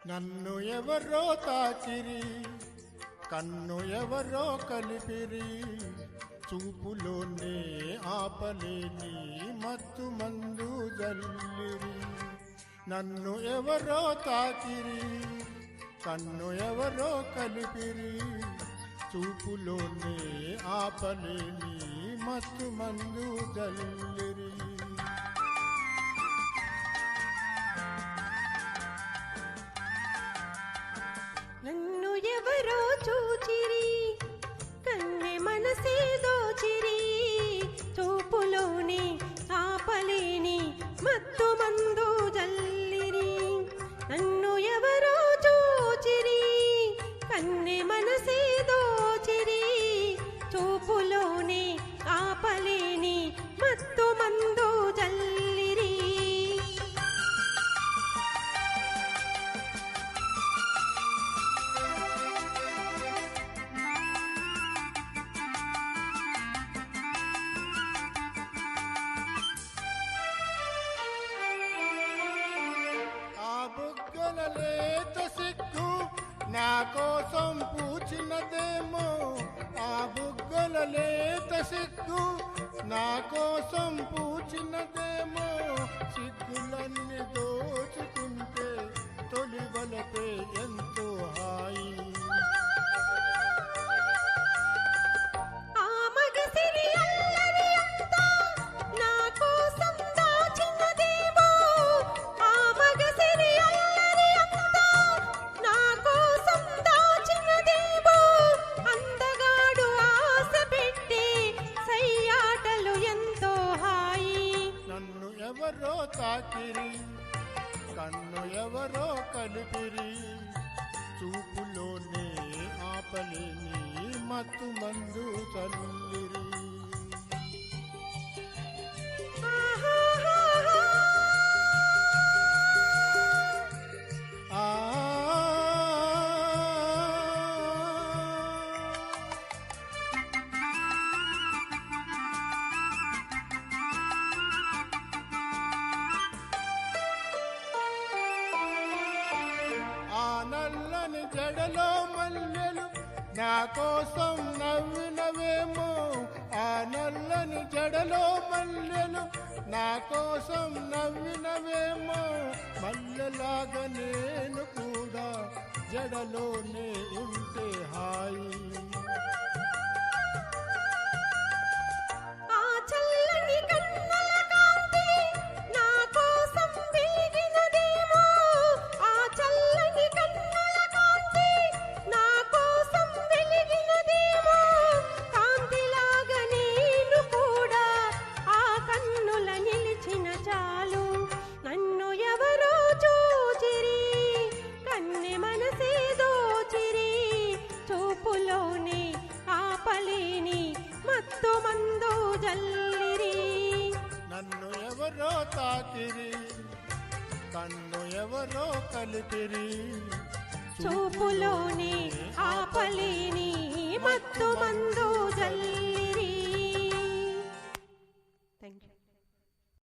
నన్ను ఎవరో తాకిరి, కన్ను ఎవరో కలిపిరి, చూపులోనే ఆపలేని మత్తు మందు జల్లిరి. నన్ను ఎవరో తాకిరి, కన్ను ఎవరో కలిపిరి, చూపులోనే ఆపలేని మత్తు మందు జల్లిరి. నన్ను ఎవరో చూచిరి, కన్నె మనసే దోచిరి, చూపులోని ఆపలేని మత్తు మందు జల్లిరి. నన్ను ఎవరో చూచిరి, కన్నె మనసే దోచిరి, చూపులోని ఆపలేని మత్తు మందు జల్లిరి. లేత సిగ్గు నా కోసం పూచినదేమో, ఆ బుగ్గల లేత సిగ్గు నా కోసం పూచినదేమో. సిగ్గులన్నీ దోచుకుంటే తొలివలపే ఎంతో హాయి. ఎవరో తాకిరి, కన్ను ఎవరో కలిపిరి, చూపులోనే ఆపలేని మత్తు మందు చల్లిరి. నల్లని జడలో మల్లెలు నా కోసం నవ్వినవేమో, ఆ నల్లని జడలో మల్లెలు నా కోసం నవ్వినవేమో. మల్లెలాగా నేను కూడా జడలోనే ఉంటే హాయి. నన్ను ఎవరో తాకిరి, కన్ను ఎవరో కలిపిరి, చూపులోని ఆపలేని మత్తు మందు జల్లిరి.